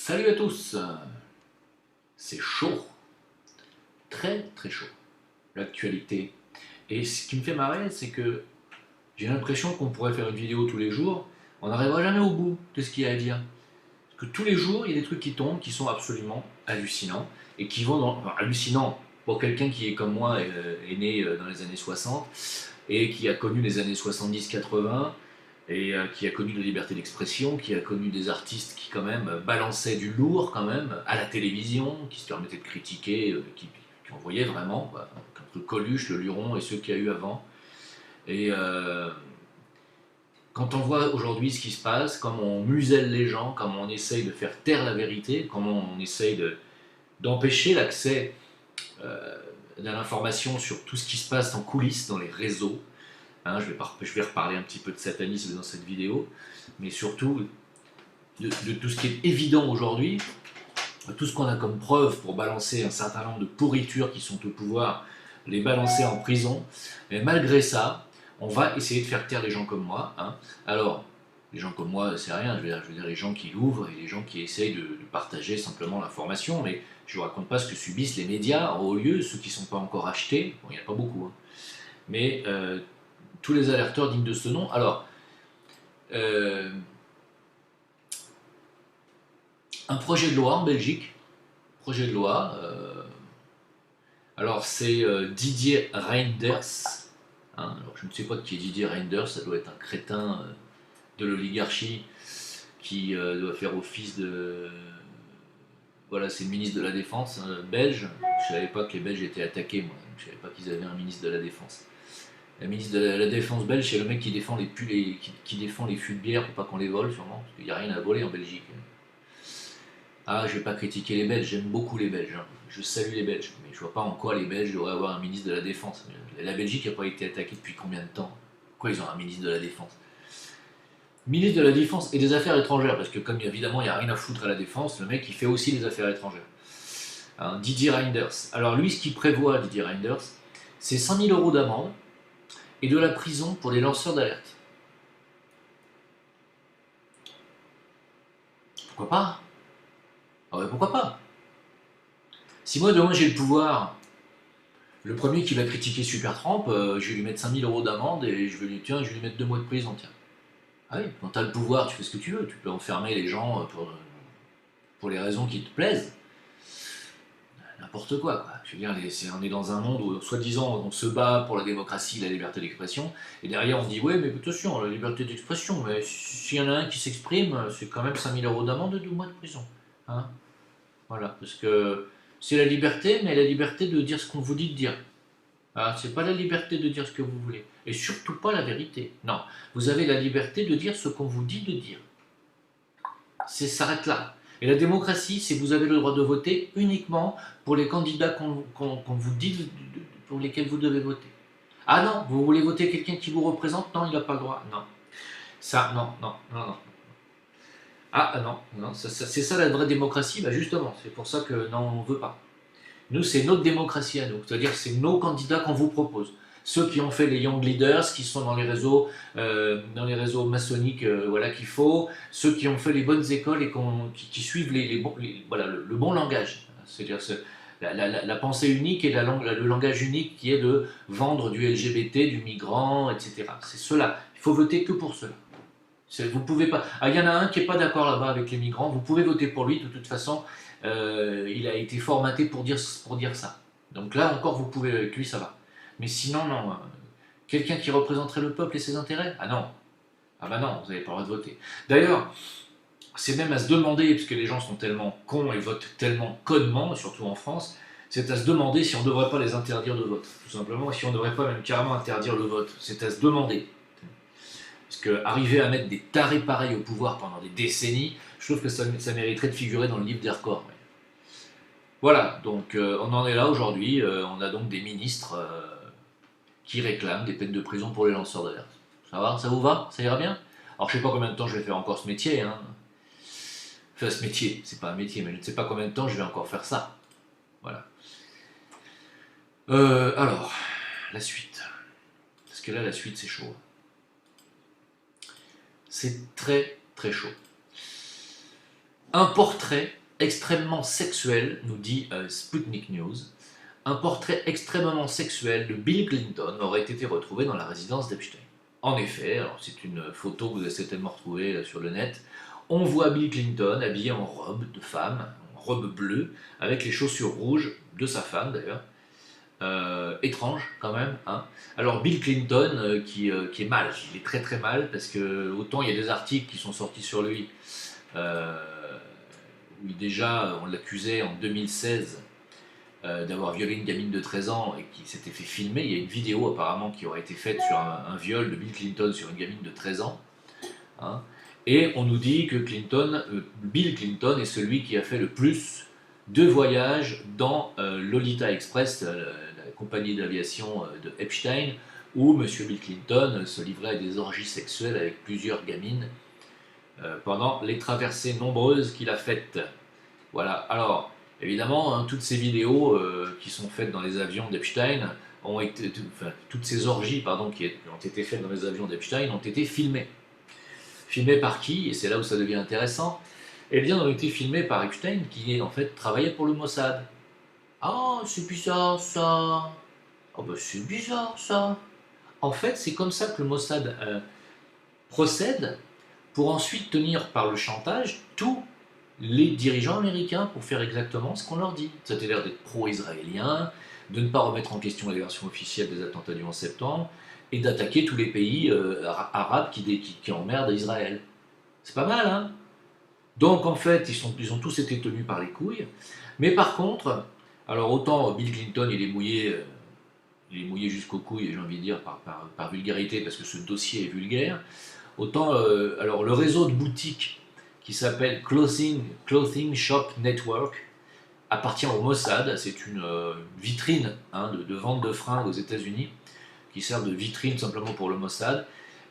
Salut à tous, c'est chaud, très très chaud, l'actualité. Et ce qui me fait marrer, c'est que j'ai l'impression qu'on pourrait faire une vidéo tous les jours, on n'arrivera jamais au bout de ce qu'il y a à dire. Parce que tous les jours, il y a des trucs qui tombent, qui sont absolument hallucinants, et qui vont dans... Enfin, hallucinants pour quelqu'un qui est comme moi, est né dans les années 60, et qui a connu les années 70-80, et qui a connu la liberté d'expression, qui a connu des artistes qui quand même balançaient du lourd quand même à la télévision, qui se permettaient de critiquer, qui envoyaient vraiment, quoi, contre Coluche, le Luron et ceux qu'il y a eu avant. Et quand on voit aujourd'hui ce qui se passe, comment on muselle les gens, comment on essaye de faire taire la vérité, comment on essaye d'empêcher l'accès de l'information sur tout ce qui se passe en coulisses, dans les réseaux. Hein, je vais reparler un petit peu de satanisme dans cette vidéo, mais surtout de tout ce qui est évident aujourd'hui, tout ce qu'on a comme preuve pour balancer un certain nombre de pourritures qui sont au pouvoir, les balancer en prison. Mais malgré ça, on va essayer de faire taire les gens comme moi. Hein. Alors, les gens comme moi, c'est rien, je veux dire les gens qui l'ouvrent et les gens qui essayent de partager simplement l'information, mais je ne vous raconte pas ce que subissent les médias en haut lieu, ceux qui ne sont pas encore achetés, bon, il n'y en a pas beaucoup, hein. Mais tous les alerteurs dignes de ce nom. Alors, euh, un projet de loi en Belgique, projet de loi, alors c'est Didier Reinders, hein, alors je ne sais pas qui est Didier Reinders, ça doit être un crétin de l'oligarchie qui doit faire office de... Voilà, c'est le ministre de la Défense belge. Je ne savais pas que les Belges étaient attaqués, moi. Je ne savais pas qu'ils avaient un ministre de la Défense. Le ministre de la Défense belge, c'est le mec qui défend qui défend les fûts de bière pour pas qu'on les vole, sûrement, parce qu'il n'y a rien à voler en Belgique. Ah, je vais pas critiquer les Belges, j'aime beaucoup les Belges, hein. Je salue les Belges, mais je vois pas en quoi les Belges devraient avoir un ministre de la Défense. La Belgique n'a pas été attaquée depuis combien de temps? Pourquoi ils ont un ministre de la Défense? Ministre de la Défense et des Affaires étrangères, parce que comme évidemment il n'y a rien à foutre à la Défense, le mec il fait aussi les Affaires étrangères. Hein, Didier Reinders. Alors lui, ce qu'il prévoit, Didier Reinders, c'est 100 000 euros d'amende et de la prison pour les lanceurs d'alerte. Pourquoi pas? Ah ouais, pourquoi pas? Si moi demain j'ai le pouvoir, le premier qui va critiquer Supertramp, je vais lui mettre 5000 euros d'amende et je vais lui, tiens, je vais lui mettre 2 mois de prison, tiens. Ah oui, quand t'as le pouvoir, tu fais ce que tu veux, tu peux enfermer les gens pour les raisons qui te plaisent. N'importe quoi, quoi. Je veux dire, on est dans un monde où, soi-disant, on se bat pour la démocratie, la liberté d'expression, et derrière on dit, ouais, mais attention, la liberté d'expression, mais s'il y en a un qui s'exprime, c'est quand même 5000 euros d'amende et 2 mois de prison. Hein, voilà, parce que c'est la liberté, mais la liberté de dire ce qu'on vous dit de dire. Ah, c'est pas la liberté de dire ce que vous voulez. Et surtout pas la vérité. Non, vous avez la liberté de dire ce qu'on vous dit de dire. Ça s'arrête là. Et la démocratie, c'est que vous avez le droit de voter uniquement pour les candidats qu'on vous dit pour lesquels vous devez voter. Ah non, vous voulez voter quelqu'un qui vous représente? Non, il n'a pas le droit. Non. Ça, non, non, non, non. Ah non, non, c'est ça la vraie démocratie. Bah justement, c'est pour ça que non, on ne veut pas. Nous, c'est notre démocratie à nous, c'est-à-dire c'est nos candidats qu'on vous propose. Ceux qui ont fait les Young Leaders, qui sont dans les réseaux maçonniques, voilà qu'il faut, ceux qui ont fait les bonnes écoles et qui suivent voilà, le bon langage, c'est-à-dire la pensée unique et le langage unique qui est de vendre du LGBT, du migrant, etc. C'est cela. Il faut voter que pour cela. Vous pouvez pas. Ah, il y en a un qui n'est pas d'accord là-bas avec les migrants. Vous pouvez voter pour lui. De toute façon, il a été formaté pour dire ça. Donc là encore, vous pouvez avec lui, ça va. Mais sinon, non. Quelqu'un qui représenterait le peuple et ses intérêts? Ah non. Ah bah non, vous n'avez pas le droit de voter. D'ailleurs, c'est même à se demander, puisque les gens sont tellement cons et votent tellement connement, surtout en France, c'est à se demander si on ne devrait pas les interdire de vote. Tout simplement, si on ne devrait pas même carrément interdire le vote. C'est à se demander. Parce qu'arriver à mettre des tarés pareils au pouvoir pendant des décennies, je trouve que ça mériterait de figurer dans le livre des records. Voilà, donc on en est là aujourd'hui. On a donc des ministres qui réclament des peines de prison pour les lanceurs d'alerte. Ça va? Ça vous va? Ça ira bien? Alors je sais pas combien de temps je vais faire encore ce métier. Hein. Enfin, ce métier, c'est pas un métier, mais je ne sais pas combien de temps je vais encore faire ça. Voilà. Alors, la suite. Parce que là, la suite, c'est chaud. C'est très très chaud. Un portrait extrêmement sexuel, nous dit Sputnik News, un portrait extrêmement sexuel de Bill Clinton aurait été retrouvé dans la résidence d'Epstein. En effet, alors c'est une photo que vous avez certainement retrouvée sur le net, on voit Bill Clinton habillé en robe de femme, en robe bleue, avec les chaussures rouges de sa femme d'ailleurs. Étrange quand même. Hein. Alors Bill Clinton qui est mal, il est très très mal parce que autant il y a des articles qui sont sortis sur lui euh, où déjà on l'accusait en 2016 d'avoir violé une gamine de 13 ans et qui s'était fait filmer. Il y a une vidéo apparemment qui aurait été faite sur un viol de Bill Clinton sur une gamine de 13 ans. Hein. Et on nous dit que Bill Clinton est celui qui a fait le plus de voyages dans Lolita Express, la compagnie d'aviation de Epstein, où M. Bill Clinton se livrait à des orgies sexuelles avec plusieurs gamines pendant les traversées nombreuses qu'il a faites. Voilà, alors évidemment, hein, toutes ces vidéos qui sont faites dans les avions d'Epstein ont été, enfin, toutes ces orgies pardon, qui ont été faites dans les avions d'Epstein ont été filmées. Filmées par qui? Et c'est là où ça devient intéressant. Eh bien, ont été filmées par Epstein qui en fait travaillait pour le Mossad. Ah, c'est bizarre ça. Ah ben c'est bizarre ça. En fait, c'est comme ça que le Mossad procède pour ensuite tenir par le chantage tous les dirigeants américains pour faire exactement ce qu'on leur dit. C'est-à-dire d'être pro-israélien, de ne pas remettre en question la version officielle des attentats du 11 septembre, et d'attaquer tous les pays arabes qui emmerdent Israël. C'est pas mal, hein? Donc en fait, ils ont tous été tenus par les couilles. Mais par contre, alors autant Bill Clinton, il est mouillé jusqu'aux couilles, j'ai envie de dire, par vulgarité, parce que ce dossier est vulgaire. Autant, alors le réseau de boutiques qui s'appelle Clothing Shop Network appartient au Mossad. C'est une vitrine hein, de vente de fringues aux États-Unis qui sert de vitrine simplement pour le Mossad.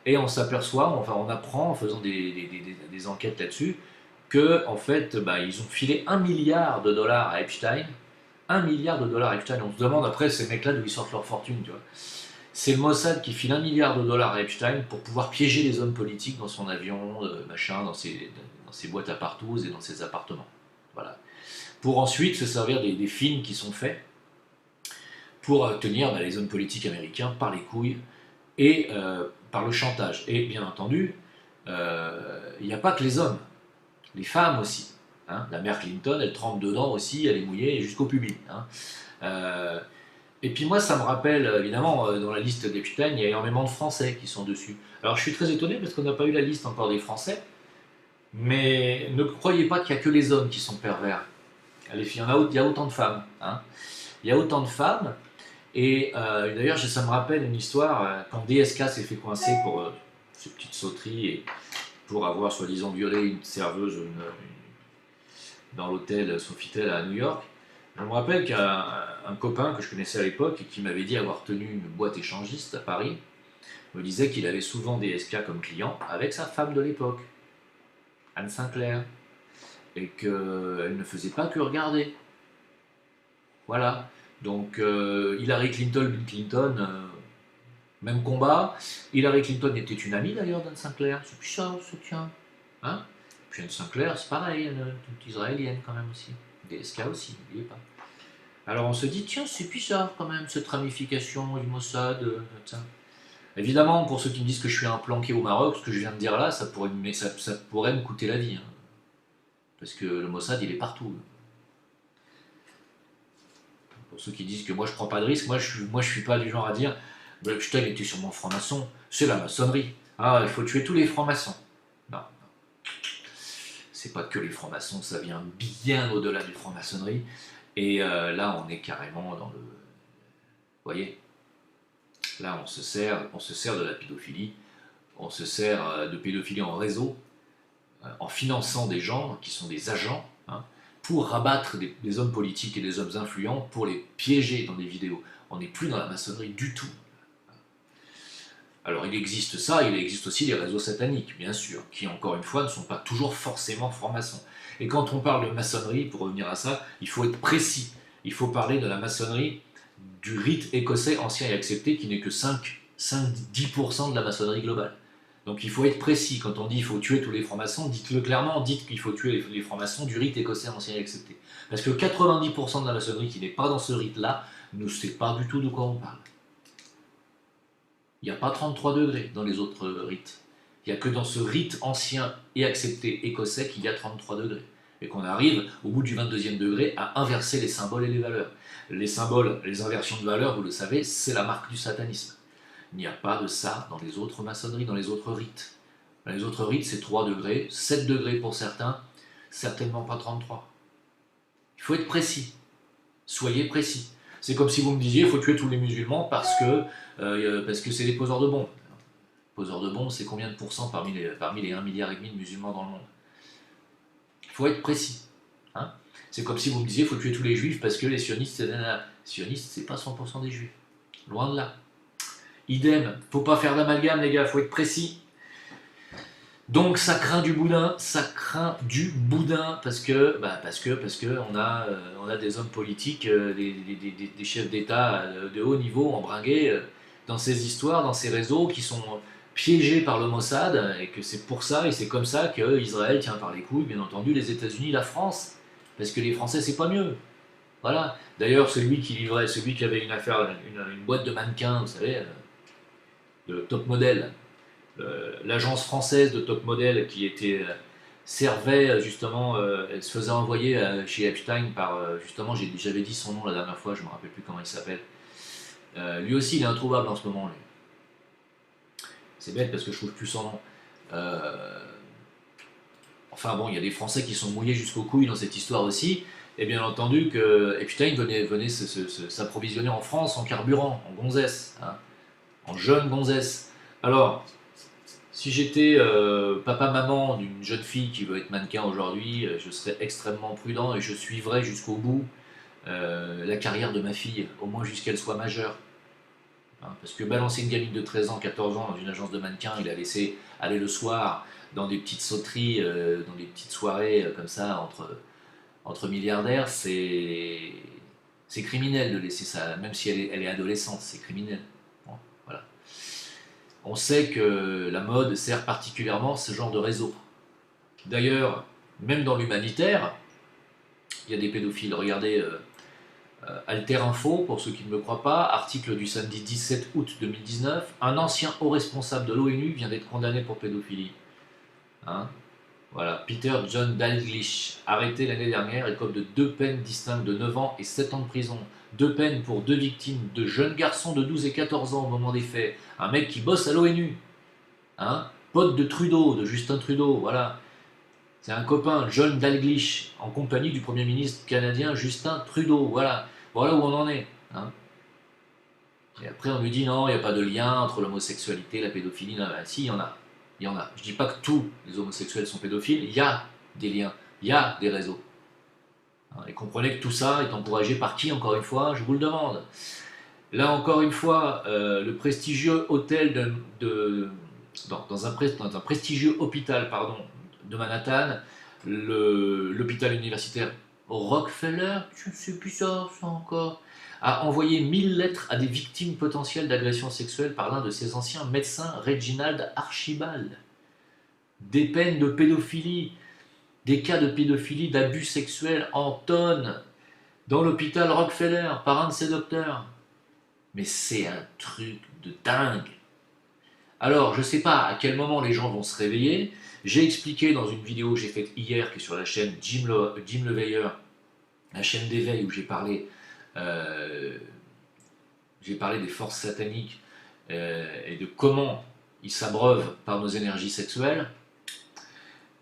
Et on s'aperçoit, enfin on apprend en faisant des enquêtes là-dessus, que en fait, bah, ils ont filé 1 milliard de dollars à Epstein. 1 milliard de dollars à Epstein. On se demande après ces mecs-là d'où ils sortent leur fortune, tu vois. C'est le Mossad qui file 1 milliard de dollars à Epstein pour pouvoir piéger les hommes politiques dans son avion, machin, dans ses boîtes à partous et dans ses appartements. Voilà. Pour ensuite se servir des films qui sont faits pour tenir bah, les hommes politiques américains par les couilles et par le chantage. Et bien entendu, il n'y a pas que les hommes, les femmes aussi. Hein. La mère Clinton, elle trempe dedans aussi, elle est mouillée jusqu'au pubis. Hein. Et puis moi, ça me rappelle, évidemment, dans la liste d'Epstein, il y a énormément de Français qui sont dessus. Alors je suis très étonné parce qu'on n'a pas eu la liste encore des Français, mais ne croyez pas qu'il n'y a que les hommes qui sont pervers. Il y a autant de femmes. Hein. Il y a autant de femmes, et d'ailleurs, ça me rappelle une histoire, quand DSK s'est fait coincer pour ces petites sauteries, et pour avoir soi-disant violé une serveuse dans l'hôtel Sofitel à New York. Je me rappelle qu'un copain que je connaissais à l'époque et qui m'avait dit avoir tenu une boîte échangiste à Paris me disait qu'il avait souvent des SK comme client avec sa femme de l'époque, Anne Sinclair, et qu'elle ne faisait pas que regarder. Voilà. Donc Hillary Clinton, Bill Clinton, même combat. Hillary Clinton était une amie d'ailleurs d'Anne Sinclair. C'est plus ça, se tient. Hein? Puis Anne Sinclair, c'est pareil, elle est toute israélienne quand même aussi. DSK aussi, n'oubliez pas. Alors on se dit, tiens, c'est bizarre quand même, cette ramification du Mossad. Évidemment, pour ceux qui me disent que je suis un planqué au Maroc, ce que je viens de dire là, ça pourrait me coûter la vie. Hein. Parce que le Mossad, il est partout. Pour ceux qui disent que moi je prends pas de risque, moi je suis pas du genre à dire, Epstein était sûrement franc-maçon, c'est la maçonnerie. Ah, il faut tuer tous les francs-maçons. Non, non. C'est pas que les francs-maçons, ça vient bien au-delà du franc-maçonnerie. Et là, on est carrément dans le... Vous voyez? Là, on se sert de la pédophilie, on se sert de pédophilie en réseau, en finançant des gens qui sont des agents, hein, pour rabattre des hommes politiques et des hommes influents, pour les piéger dans des vidéos. On n'est plus dans la maçonnerie du tout. Alors il existe ça, il existe aussi les réseaux sataniques, bien sûr, qui encore une fois ne sont pas toujours forcément francs-maçons. Et quand on parle de maçonnerie, pour revenir à ça, il faut être précis. Il faut parler de la maçonnerie du rite écossais ancien et accepté, qui n'est que 5-10% de la maçonnerie globale. Donc il faut être précis. Quand on dit qu'il faut tuer tous les francs-maçons, dites-le clairement, dites qu'il faut tuer les francs-maçons du rite écossais ancien et accepté. Parce que 90% de la maçonnerie qui n'est pas dans ce rite-là ne sait pas du tout de quoi on parle. Il n'y a pas 33 degrés dans les autres rites. Il n'y a que dans ce rite ancien et accepté écossais qu'il y a 33 degrés. Et qu'on arrive, au bout du 22e degré, à inverser les symboles et les valeurs. Les symboles, les inversions de valeurs, vous le savez, c'est la marque du satanisme. Il n'y a pas de ça dans les autres maçonneries, dans les autres rites. Dans les autres rites, c'est 3 degrés, 7 degrés pour certains, certainement pas 33. Il faut être précis. Soyez précis. C'est comme si vous me disiez, il faut tuer tous les musulmans parce que c'est des poseurs de bombes. Poseurs de bombes, c'est combien de pourcents parmi les 1,5 milliard de musulmans dans le monde? Il faut être précis. Hein, c'est comme si vous me disiez, il faut tuer tous les juifs parce que les sionistes, c'est pas 100% des juifs. Loin de là. Idem, faut pas faire d'amalgame les gars, faut être précis. Donc ça craint du boudin, parce que on a des hommes politiques, des chefs d'État de haut niveau embringués dans ces histoires, dans ces réseaux qui sont piégés par le Mossad et que c'est pour ça et c'est comme ça que Israël tient par les couilles, bien entendu, les États-Unis, la France, parce que les Français c'est pas mieux. Voilà. D'ailleurs celui qui avait une affaire, une boîte de mannequins, vous savez, de top modèle. L'agence française de top modèle qui servait justement, elle se faisait envoyer chez Epstein par, justement, j'avais dit son nom la dernière fois, je ne me rappelle plus comment il s'appelle. Lui aussi, il est introuvable en ce moment. Lui. C'est bête parce que je trouve plus son nom. Enfin bon, il y a des Français qui sont mouillés jusqu'aux couilles dans cette histoire aussi. Et bien entendu que Epstein venait s'approvisionner en France en carburant, en gonzesse, hein, en jeune gonzesse. Alors, si j'étais papa-maman d'une jeune fille qui veut être mannequin aujourd'hui, je serais extrêmement prudent et je suivrais jusqu'au bout la carrière de ma fille, au moins jusqu'à qu'elle soit majeure. Hein, parce que balancer une gamine de 13 ans, 14 ans dans une agence de mannequin, il a laissé aller le soir dans des petites sauteries, dans des petites soirées comme ça entre milliardaires, c'est criminel de laisser ça, même si elle est adolescente, c'est criminel. Bon, voilà. On sait que la mode sert particulièrement ce genre de réseau. D'ailleurs, même dans l'humanitaire, il y a des pédophiles. Regardez Alter Info, pour ceux qui ne me croient pas, article du samedi 17 août 2019, un ancien haut responsable de l'ONU vient d'être condamné pour pédophilie. Hein, voilà, Peter John Dalglish, arrêté l'année dernière, écope de 2 peines distinctes de 9 ans et 7 ans de prison. 2 peines pour 2 victimes, de jeunes garçons de 12 et 14 ans au moment des faits. Un mec qui bosse à l'ONU, hein, pote de Trudeau, de Justin Trudeau, voilà. C'est un copain, John Dalglish, en compagnie du Premier ministre canadien Justin Trudeau, voilà. Voilà où on en est. Hein. Et après on lui dit non, il n'y a pas de lien entre l'homosexualité, la pédophilie, non, ben, si, il y en a. Il y en a. Je ne dis pas que tous les homosexuels sont pédophiles, il y a des liens, il y a des réseaux. Et comprenez que tout ça est encouragé par qui, encore une fois, je vous le demande. Là, encore une fois, le prestigieux hôtel dans un prestigieux hôpital de Manhattan, l'hôpital universitaire Rockefeller, je ne sais plus ça encore, a envoyé 1000 lettres à des victimes potentielles d'agressions sexuelles par l'un de ses anciens médecins, Reginald Archibald. Des peines de pédophilie, des cas de pédophilie, d'abus sexuels en tonnes dans l'hôpital Rockefeller par un de ses docteurs. Mais c'est un truc de dingue. Alors, je ne sais pas à quel moment les gens vont se réveiller. J'ai expliqué dans une vidéo que j'ai faite hier, qui est sur la chaîne Jim Le Veilleur, la chaîne d'éveil où j'ai parlé des forces sataniques et de comment ils s'abreuvent par nos énergies sexuelles.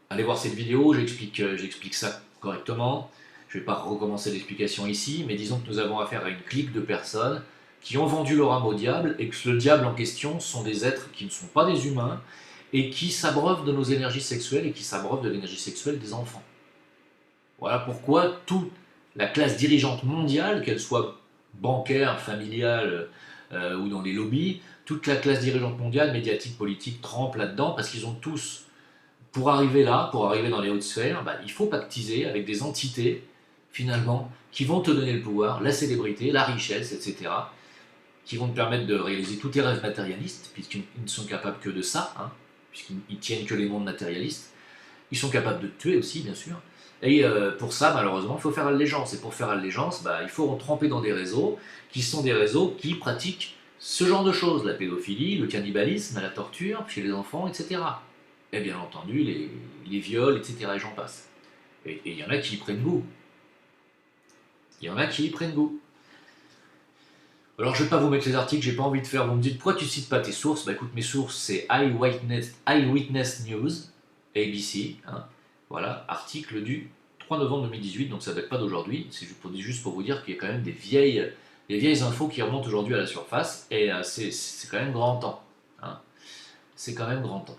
Allez voir cette vidéo, j'explique ça correctement. Je ne vais pas recommencer l'explication ici, mais disons que nous avons affaire à une clique de personnes qui ont vendu leur âme au diable et que le diable en question sont des êtres qui ne sont pas des humains et qui s'abreuvent de nos énergies sexuelles et qui s'abreuvent de l'énergie sexuelle des enfants. Voilà pourquoi toute la classe dirigeante mondiale, qu'elle soit bancaire, familiale ou dans les lobbies, toute la classe dirigeante mondiale, médiatique, politique, trempe là-dedans parce qu'ils ont tous, pour arriver là, pour arriver dans les hautes sphères, il faut pactiser avec des entités, finalement, qui vont te donner le pouvoir, la célébrité, la richesse, etc., qui vont te permettre de réaliser tous tes rêves matérialistes, puisqu'ils ne sont capables que de ça, hein, puisqu'ils tiennent que les mondes matérialistes. Ils sont capables de te tuer aussi, bien sûr. Et pour ça, malheureusement, il faut faire allégeance. Et pour faire allégeance, il faut tremper dans des réseaux qui sont des réseaux qui pratiquent ce genre de choses, la pédophilie, le cannibalisme, la torture chez les enfants, etc. Et bien entendu, les viols, etc. Et j'en passe. Et il y en a qui y prennent goût. Il y en a qui y prennent goût. Alors je ne vais pas vous mettre les articles, j'ai pas envie de faire. Vous me dites pourquoi tu ne cites pas tes sources. Écoute, mes sources c'est Eyewitness News, ABC, hein. Voilà, article du 3 novembre 2018, donc ça ne date pas d'aujourd'hui. C'est juste pour vous dire qu'il y a quand même des vieilles infos qui remontent aujourd'hui à la surface, et c'est quand même grand temps. Hein. C'est quand même grand temps.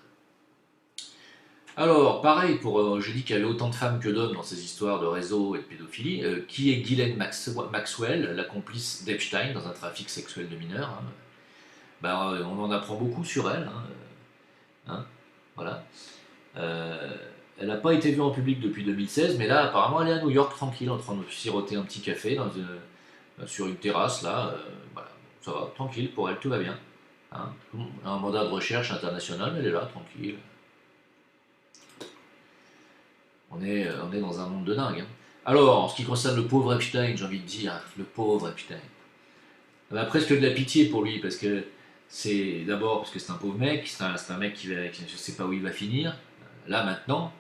Alors, pareil, j'ai dit qu'il y avait autant de femmes que d'hommes dans ces histoires de réseau et de pédophilie. Qui est Ghislaine Maxwell, la complice d'Epstein dans un trafic sexuel de mineurs, hein. On en apprend beaucoup sur elle. Hein. Voilà. Elle n'a pas été vue en public depuis 2016, mais là, apparemment, elle est à New York, tranquille, en train de siroter un petit café sur une terrasse, là. Voilà. Ça va, tranquille, pour elle, tout va bien. Hein. Un mandat de recherche international, mais elle est là, tranquille. On est dans un monde de dingue. Hein. Alors, en ce qui concerne le pauvre Epstein, j'ai envie de dire, le pauvre Epstein. On a presque de la pitié pour lui, parce que c'est un pauvre mec, c'est un mec qui je ne sais pas où il va finir, là maintenant.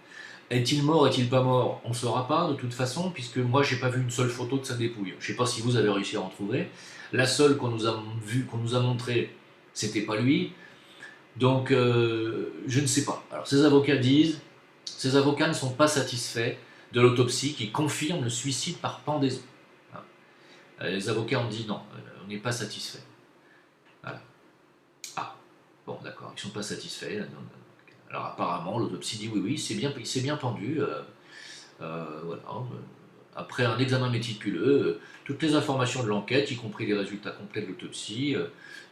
Est-il mort, est-il pas mort? On ne saura pas de toute façon, puisque moi j'ai pas vu une seule photo de sa dépouille. Je ne sais pas si vous avez réussi à en trouver. La seule qu'on nous a montrée, c'était pas lui. Donc je ne sais pas. Alors ses avocats ne sont pas satisfaits de l'autopsie qui confirme le suicide par pendaison. Les avocats ont dit non, on n'est pas satisfaits. Voilà. Ah, bon d'accord, ils ne sont pas satisfaits. Alors apparemment l'autopsie dit oui, il s'est bien pendu. Voilà. Après un examen méticuleux, toutes les informations de l'enquête, y compris les résultats complets de l'autopsie,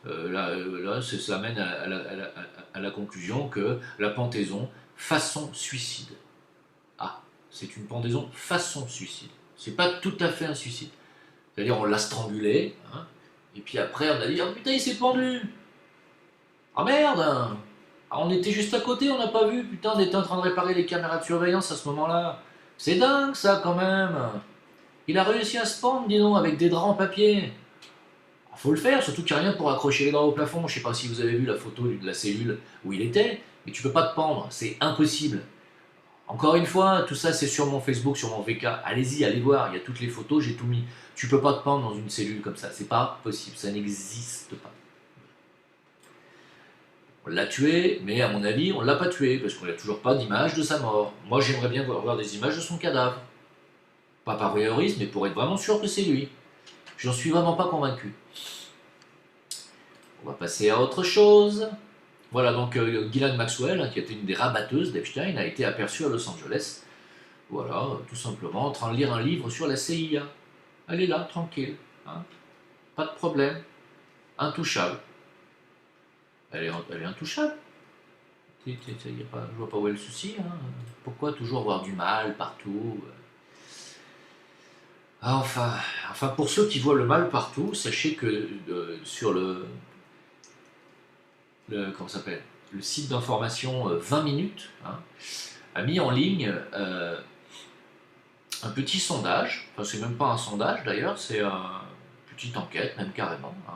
ça amène à la conclusion que la pendaison façon suicide. Ah, c'est une pendaison façon suicide. C'est pas tout à fait un suicide. C'est-à-dire on l'a strangulé, hein, et puis après on a dit oh putain il s'est pendu. Ah merde hein. Ah, on était juste à côté, on n'a pas vu, putain on était en train de réparer les caméras de surveillance à ce moment-là. C'est dingue ça quand même. Il a réussi à se pendre, dis donc, avec des draps en papier. Faut le faire, surtout qu'il n'y a rien pour accrocher les draps au plafond. Je sais pas si vous avez vu la photo de la cellule où il était, mais tu peux pas te pendre, c'est impossible. Encore une fois, tout ça c'est sur mon Facebook, sur mon VK. Allez-y, allez voir, il y a toutes les photos, j'ai tout mis. Tu peux pas te pendre dans une cellule comme ça, c'est pas possible, ça n'existe pas. On l'a tué, mais à mon avis, on l'a pas tué, parce qu'on n'a toujours pas d'image de sa mort. Moi j'aimerais bien voir des images de son cadavre. Pas par voyeurisme, mais pour être vraiment sûr que c'est lui. J'en suis vraiment pas convaincu. On va passer à autre chose. Voilà, donc Ghislaine Maxwell, hein, qui était une des rabatteuses d'Epstein, a été aperçue à Los Angeles. Voilà, tout simplement, en train de lire un livre sur la CIA. Elle est là, tranquille. Hein, pas de problème. Intouchable. Elle est intouchable. Je vois pas où est le souci. Hein. Pourquoi toujours avoir du mal partout? Enfin, pour ceux qui voient le mal partout, sachez que sur comment ça s'appelle, le site d'information 20 minutes, hein, a mis en ligne un petit sondage. Enfin, c'est même pas un sondage d'ailleurs, c'est une petite enquête, même carrément. Hein.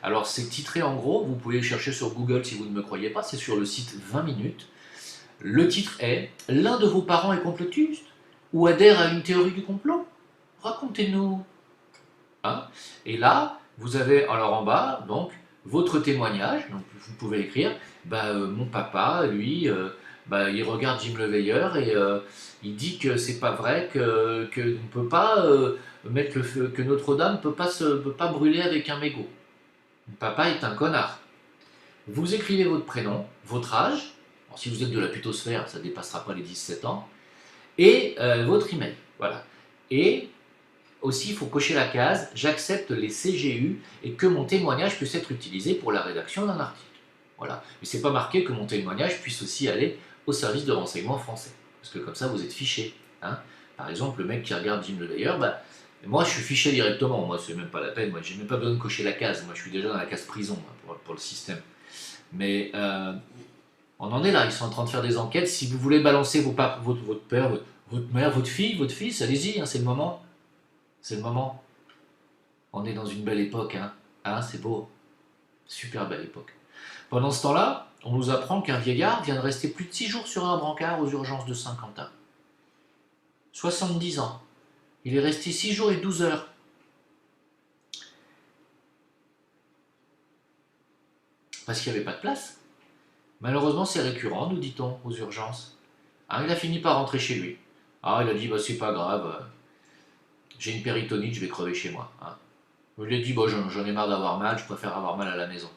Alors, c'est titré en gros, vous pouvez chercher sur Google si vous ne me croyez pas, c'est sur le site 20 minutes. Le titre est « L'un de vos parents est complotiste ou adhère à une théorie du complot ? Racontez-nous. » Hein. Et là, vous avez alors en bas, donc, votre témoignage. Donc, vous pouvez écrire mon papa, lui, il regarde Jim le Veilleur et il dit que c'est pas vrai, que on peut pas mettre le feu, que Notre-Dame peut pas brûler avec un mégot. Mon papa est un connard. Vous écrivez votre prénom, votre âge. Alors, si vous êtes de la putosphère, ça ne dépassera pas les 17 ans. Et votre email. Voilà. Et aussi, il faut cocher la case « J'accepte les CGU et que mon témoignage puisse être utilisé pour la rédaction d'un article. » Voilà. Mais c'est pas marqué que mon témoignage puisse aussi aller au service de renseignement français. Parce que comme ça, vous êtes fiché. Hein. Par exemple, le mec qui regarde Jim le Veilleur, moi je suis fiché directement. Moi, c'est même pas la peine. Moi, j'ai même pas besoin de cocher la case. Moi, je suis déjà dans la case prison pour le système. Mais On en est là, ils sont en train de faire des enquêtes. Si vous voulez balancer votre père, votre mère, votre fille, votre fils, allez-y, hein, c'est le moment. C'est le moment. On est dans une belle époque, hein. Hein, c'est beau. Super belle époque. Pendant ce temps-là, on nous apprend qu'un vieillard vient de rester plus de 6 jours sur un brancard aux urgences de Saint-Quentin. 70 ans. Il est resté 6 jours et 12 heures. Parce qu'il n'y avait pas de place. Malheureusement, c'est récurrent, nous dit-on, aux urgences. Ah, il a fini par rentrer chez lui. Ah, il a dit, bah, c'est pas grave, j'ai une péritonite, je vais crever chez moi. Hein. Je lui ai dit, bon, j'en ai marre d'avoir mal, je préfère avoir mal à la maison.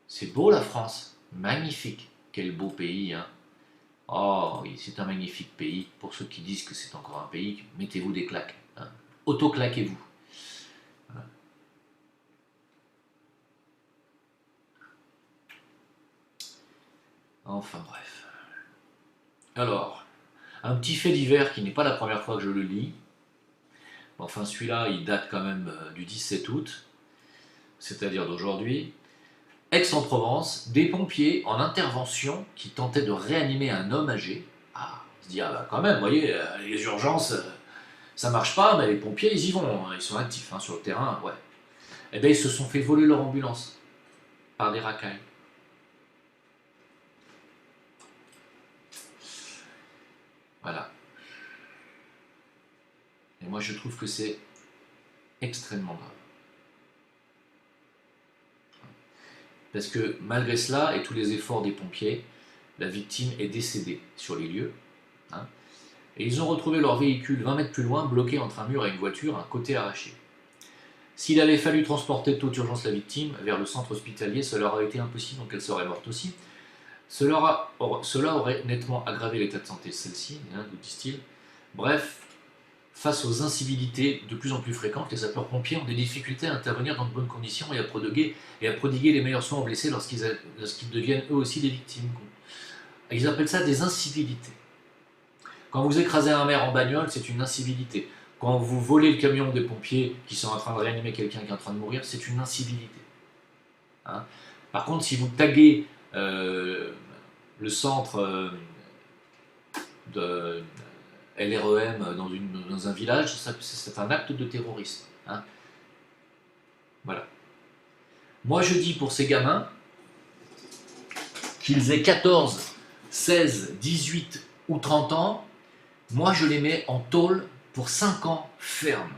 C'est beau la France, magnifique. Quel beau pays, hein. Oh, oui, c'est un magnifique pays. Pour ceux qui disent que c'est encore un pays, mettez-vous des claques. Hein. Auto-claquez-vous. Voilà. Enfin bref. Alors, un petit fait divers qui n'est pas la première fois que je le lis. Enfin, celui-là, il date quand même du 17 août, c'est-à-dire d'aujourd'hui. Aix-en-Provence, des pompiers en intervention qui tentaient de réanimer un homme âgé. Ah, on se dit, ah bah quand même, vous voyez, les urgences, ça marche pas, mais les pompiers, ils y vont, hein, ils sont actifs hein, sur le terrain, ouais. Eh bien, ils se sont fait voler leur ambulance par des racailles. Voilà. Et moi, je trouve que c'est extrêmement grave. Parce que malgré cela et tous les efforts des pompiers, la victime est décédée sur les lieux. Hein, et ils ont retrouvé leur véhicule 20 mètres plus loin, bloqué entre un mur et une voiture, un côté arraché. S'il avait fallu transporter de toute urgence la victime vers le centre hospitalier, cela aurait été impossible, donc elle serait morte aussi. Cela aurait nettement aggravé l'état de santé de celle-ci, hein, nous disent-ils. Bref, face aux incivilités de plus en plus fréquentes, les sapeurs-pompiers ont des difficultés à intervenir dans de bonnes conditions et à prodiguer les meilleurs soins aux blessés lorsqu'ils deviennent eux aussi des victimes. Ils appellent ça des incivilités. Quand vous écrasez un maire en bagnole, c'est une incivilité. Quand vous volez le camion des pompiers qui sont en train de réanimer quelqu'un qui est en train de mourir, c'est une incivilité. Hein. Par contre, si vous taguez le centre de LREM dans un village, c'est un acte de terrorisme. Hein. Voilà. Moi, je dis pour ces gamins, qu'ils aient 14, 16, 18 ou 30 ans, moi, je les mets en tôle pour 5 ans ferme,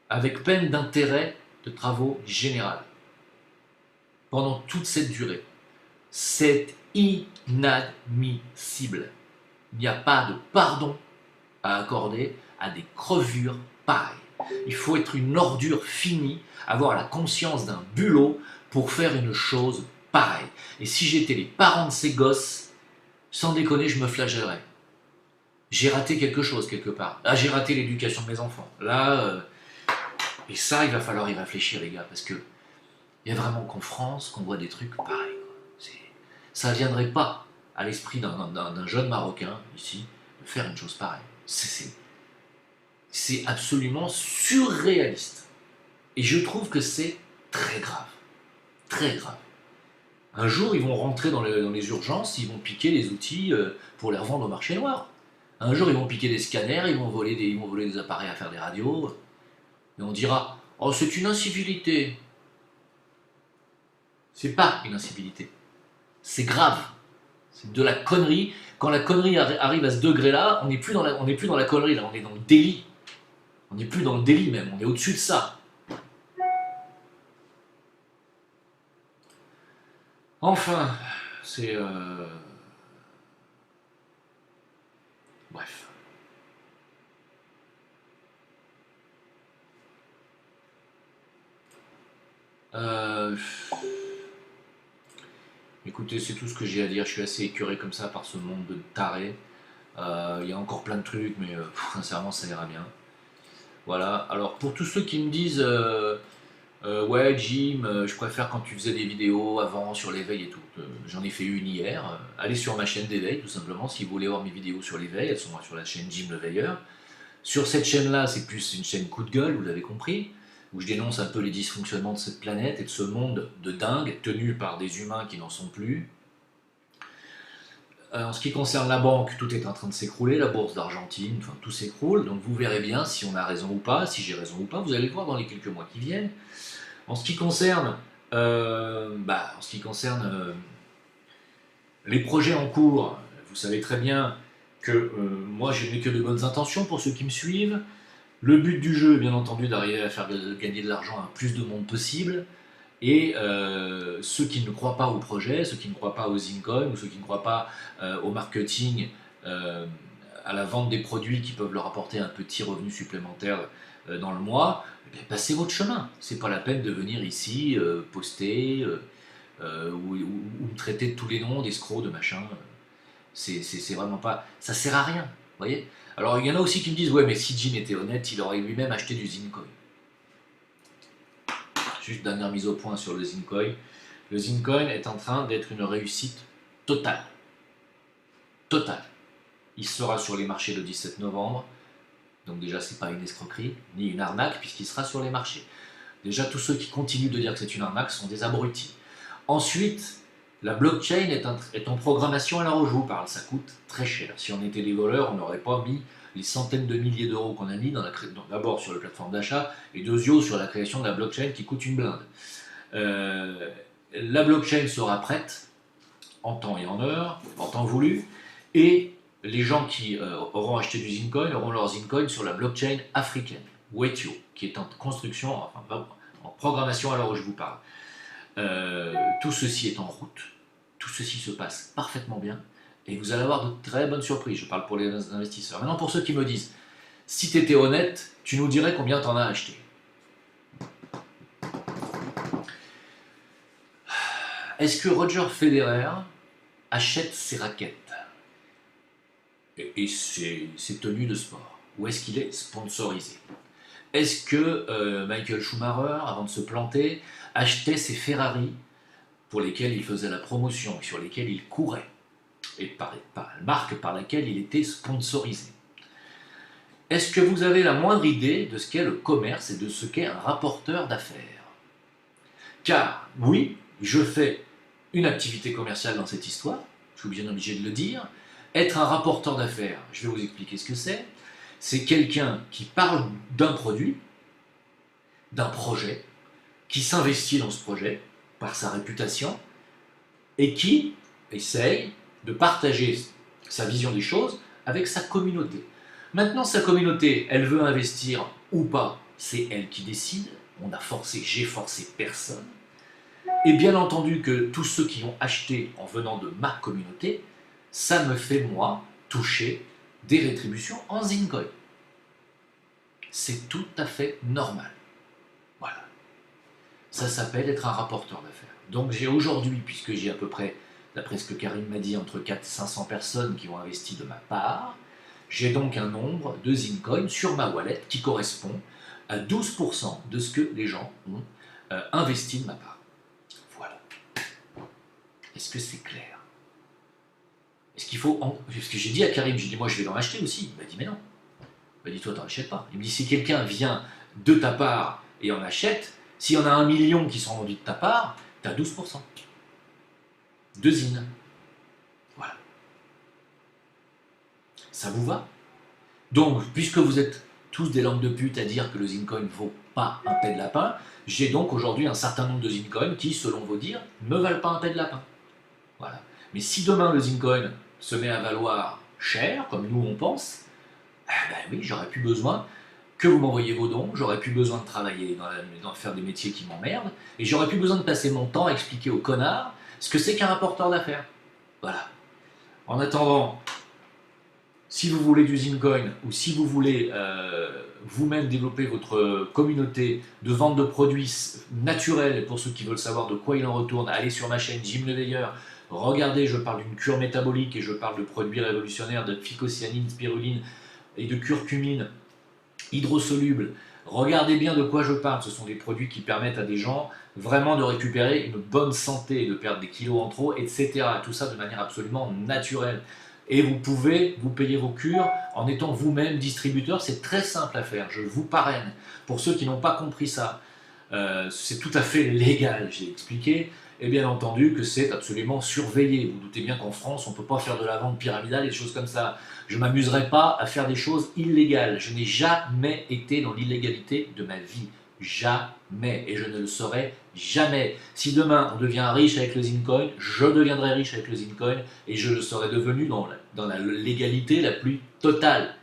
avec peine d'intérêt de travaux généraux, pendant toute cette durée. C'est inadmissible. Il n'y a pas de pardon à accorder à des crevures pareilles. Il faut être une ordure finie, avoir la conscience d'un bulot pour faire une chose pareille. Et si j'étais les parents de ces gosses, sans déconner, je me flagellerais. J'ai raté quelque chose quelque part. Là, j'ai raté l'éducation de mes enfants. Là, et ça, il va falloir y réfléchir, les gars, parce que il y a vraiment qu'en France qu'on voit des trucs pareils. Ça ne viendrait pas à l'esprit d'un jeune Marocain, ici, de faire une chose pareille. C'est absolument surréaliste. Et je trouve que c'est très grave. Très grave. Un jour, ils vont rentrer dans les urgences, ils vont piquer les outils pour les revendre au marché noir. Un jour, ils vont piquer des scanners, ils vont voler des appareils à faire des radios. Et on dira, oh, c'est une incivilité. C'est pas une incivilité. C'est grave. C'est de la connerie. Quand la connerie arrive à ce degré-là, on n'est plus dans la connerie, là, on est dans le délit. On n'est plus dans le délit même, on est au-dessus de ça. Enfin, c'est... Bref. Écoutez, c'est tout ce que j'ai à dire. Je suis assez écœuré comme ça par ce monde de tarés. Il y a encore plein de trucs, mais sincèrement, ça ira bien. Voilà. Alors, pour tous ceux qui me disent ouais, Jim, je préfère quand tu faisais des vidéos avant sur l'éveil et tout. J'en ai fait une hier. Allez sur ma chaîne d'éveil, tout simplement, si vous voulez voir mes vidéos sur l'éveil. Elles sont sur la chaîne Jim le Veilleur. Sur cette chaîne-là, c'est plus une chaîne coup de gueule, vous l'avez compris, où je dénonce un peu les dysfonctionnements de cette planète et de ce monde de dingue, tenu par des humains qui n'en sont plus. En ce qui concerne la banque, tout est en train de s'écrouler, la bourse d'Argentine, enfin tout s'écroule, donc vous verrez bien si on a raison ou pas, si j'ai raison ou pas, vous allez le voir dans les quelques mois qui viennent. En ce qui concerne, les projets en cours, vous savez très bien que moi je n'ai que de bonnes intentions pour ceux qui me suivent. Le but du jeu, bien entendu, d'arriver à faire gagner de l'argent à plus de monde possible. Et ceux qui ne croient pas au projet, ceux qui ne croient pas aux Zincoin, ou ceux qui ne croient pas au marketing, euh, à la vente des produits qui peuvent leur apporter un petit revenu supplémentaire dans le mois, eh bien, passez votre chemin. C'est pas la peine de venir ici poster ou me traiter de tous les noms, d'escrocs, de machin. C'est vraiment pas. Ça sert à rien, vous voyez. Alors il y en a aussi qui me disent ouais, mais si Jin était honnête, il aurait lui-même acheté du Zincoin. Juste dernière mise au point sur le Zincoin. Le Zincoin est en train d'être une réussite totale. Totale. Il sera sur les marchés le 17 novembre. Donc déjà, c'est pas une escroquerie, ni une arnaque, puisqu'il sera sur les marchés. Déjà, tous ceux qui continuent de dire que c'est une arnaque sont des abrutis. Ensuite, la blockchain est en programmation à l'heure où je vous parle. Ça coûte très cher. Si on était des voleurs, on n'aurait pas mis les centaines de milliers d'euros qu'on a mis d'abord sur la plateforme d'achat et deuxièmement sur la création de la blockchain qui coûte une blinde. La blockchain sera prête en temps et en heure, en temps voulu, et les gens qui auront acheté du Zincoin auront leur Zincoin sur la blockchain africaine, Wetio, qui est en construction, enfin en programmation à l'heure où je vous parle. Tout ceci est en route, tout ceci se passe parfaitement bien, et vous allez avoir de très bonnes surprises. Je parle pour les investisseurs. Maintenant, pour ceux qui me disent, si tu étais honnête, tu nous dirais combien tu en as acheté. Est-ce que Roger Federer achète ses raquettes et ses tenues de sport? Ou est-ce qu'il est sponsorisé? Est-ce que Michael Schumacher, avant de se planter, achetait ses Ferrari pour lesquels il faisait la promotion, sur lesquels il courait, et par la marque par laquelle il était sponsorisé? Est-ce que vous avez la moindre idée de ce qu'est le commerce et de ce qu'est un rapporteur d'affaires? Car, oui, je fais une activité commerciale dans cette histoire, je suis bien obligé de le dire. Être un rapporteur d'affaires, je vais vous expliquer ce que c'est. C'est quelqu'un qui parle d'un produit, d'un projet, qui s'investit dans ce projet par sa réputation et qui essaye de partager sa vision des choses avec sa communauté. Maintenant, sa communauté, elle veut investir ou pas, c'est elle qui décide. On a forcé, j'ai forcé personne. Et bien entendu que tous ceux qui ont acheté en venant de ma communauté, ça me fait, moi, toucher des rétributions en Zincoin. C'est tout à fait normal. Voilà. Ça s'appelle être un rapporteur d'affaires. Donc j'ai aujourd'hui, puisque j'ai à peu près, d'après ce que Karim m'a dit, entre 400 et 500 personnes qui ont investi de ma part, j'ai donc un nombre de Zincoin sur ma wallet qui correspond à 12% de ce que les gens ont investi de ma part. Voilà. Est-ce que c'est clair? Est-ce qu'il faut... Parce que j'ai dit à Karim, j'ai dit moi je vais en acheter aussi. Il m'a dit mais non. Il m'a dit toi t'en achètes pas. Il me dit si quelqu'un vient de ta part et en achète, s'il y en a 1 million qui sont vendus de ta part, t'as 12%. De Zin. Voilà. Ça vous va? Donc, puisque vous êtes tous des langues de pute à dire que le Zincoin ne vaut pas un pet de lapin, j'ai donc aujourd'hui un certain nombre de Zincoin qui, selon vos dires, ne valent pas un pet de lapin. Voilà. Mais si demain le Zincoin se met à valoir cher, comme nous on pense, ben oui, j'aurais plus besoin que vous m'envoyiez vos dons, j'aurais plus besoin de travailler, dans faire des métiers qui m'emmerdent, et j'aurais plus besoin de passer mon temps à expliquer aux connards ce que c'est qu'un rapporteur d'affaires. Voilà. En attendant, si vous voulez du Zincoin, ou si vous voulez vous-même développer votre communauté de vente de produits naturels, pour ceux qui veulent savoir de quoi il en retourne, allez sur ma chaîne Jim Le Veilleur, regardez, je parle d'une cure métabolique et je parle de produits révolutionnaires de phycocyanine, spiruline et de curcumine hydrosolubles. Regardez bien de quoi je parle, ce sont des produits qui permettent à des gens vraiment de récupérer une bonne santé, de perdre des kilos en trop, etc. Tout ça de manière absolument naturelle. Et vous pouvez vous payer vos cures en étant vous-même distributeur, c'est très simple à faire, je vous parraine. Pour ceux qui n'ont pas compris ça, c'est tout à fait légal, j'ai expliqué. et bien entendu que c'est absolument surveillé. Vous doutez bien qu'en France, on ne peut pas faire de la vente pyramidale et des choses comme ça. Je ne m'amuserai pas à faire des choses illégales. Je n'ai jamais été dans l'illégalité de ma vie. Jamais. Et je ne le serai jamais. Si demain on devient riche avec le Zincoin, je deviendrai riche avec le Zincoin et je le serai devenu dans la légalité la plus totale.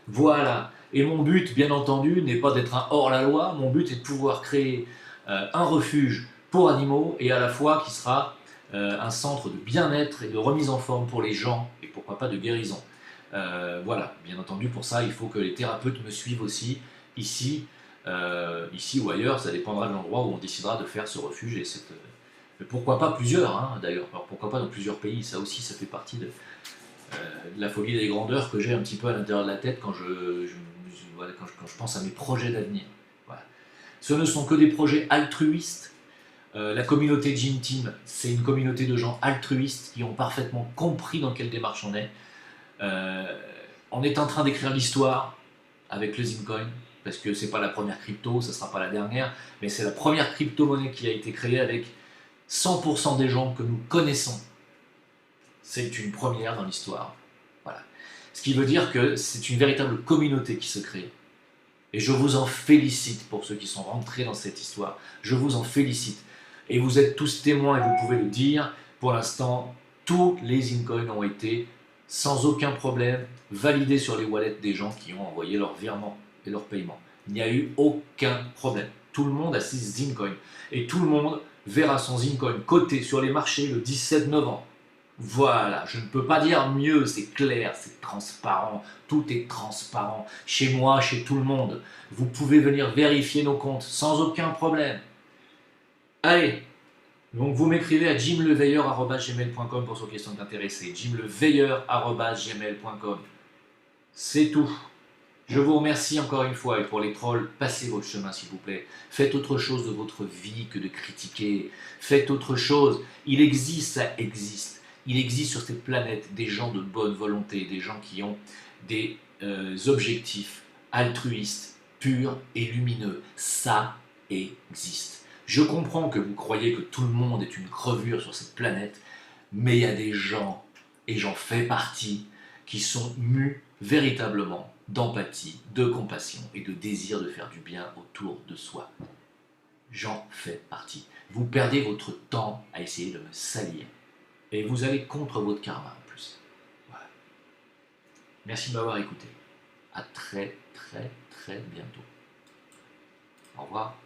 Voilà. Et mon but, bien entendu, n'est pas d'être un hors-la-loi. Mon but est de pouvoir créer un refuge pour animaux et à la fois qui sera un centre de bien-être et de remise en forme pour les gens et pourquoi pas de guérison. Voilà. Bien entendu, pour ça, il faut que les thérapeutes me suivent aussi ici, ici ou ailleurs. Ça dépendra de l'endroit où on décidera de faire ce refuge et cette. Mais pourquoi pas plusieurs, hein, d'ailleurs. Alors pourquoi pas dans plusieurs pays. Ça aussi, ça fait partie de la folie des grandeurs que j'ai un petit peu à l'intérieur de la tête voilà, quand je pense à mes projets d'avenir. Voilà. Ce ne sont que des projets altruistes. La communauté Gym Team, c'est une communauté de gens altruistes qui ont parfaitement compris dans quelle démarche on est. On est en train d'écrire l'histoire avec le Zincoin, parce que c'est pas la première crypto, ça sera pas la dernière, mais c'est la première crypto-monnaie qui a été créée avec 100% des gens que nous connaissons. C'est une première dans l'histoire. Voilà. Ce qui veut dire que c'est une véritable communauté qui se crée. Et je vous en félicite pour ceux qui sont rentrés dans cette histoire. Je vous en félicite. Et vous êtes tous témoins et vous pouvez le dire. Pour l'instant, tous les Zincoins ont été, sans aucun problème, validés sur les wallets des gens qui ont envoyé leur virement et leur paiement. Il n'y a eu aucun problème. Tout le monde a ses Zincoins. Et tout le monde verra son Zincoin coté sur les marchés le 17 novembre. Voilà, je ne peux pas dire mieux, c'est clair, c'est transparent, tout est transparent, chez moi, chez tout le monde. Vous pouvez venir vérifier nos comptes sans aucun problème. Allez, donc vous m'écrivez à jimleveilleur@gmail.com pour vos questions d'intéressés, jimleveilleur@gmail.com. C'est tout. Je vous remercie encore une fois et pour les trolls, passez votre chemin s'il vous plaît. Faites autre chose de votre vie que de critiquer. Faites autre chose. Il existe, ça existe. Il existe sur cette planète des gens de bonne volonté, des gens qui ont des objectifs altruistes, purs et lumineux. Ça existe. Je comprends que vous croyez que tout le monde est une crevure sur cette planète, mais il y a des gens, et j'en fais partie, qui sont mus véritablement d'empathie, de compassion et de désir de faire du bien autour de soi. J'en fais partie. Vous perdez votre temps à essayer de me salir. Et vous allez contre votre karma en plus. Voilà. Merci de m'avoir écouté. À très très très bientôt. Au revoir.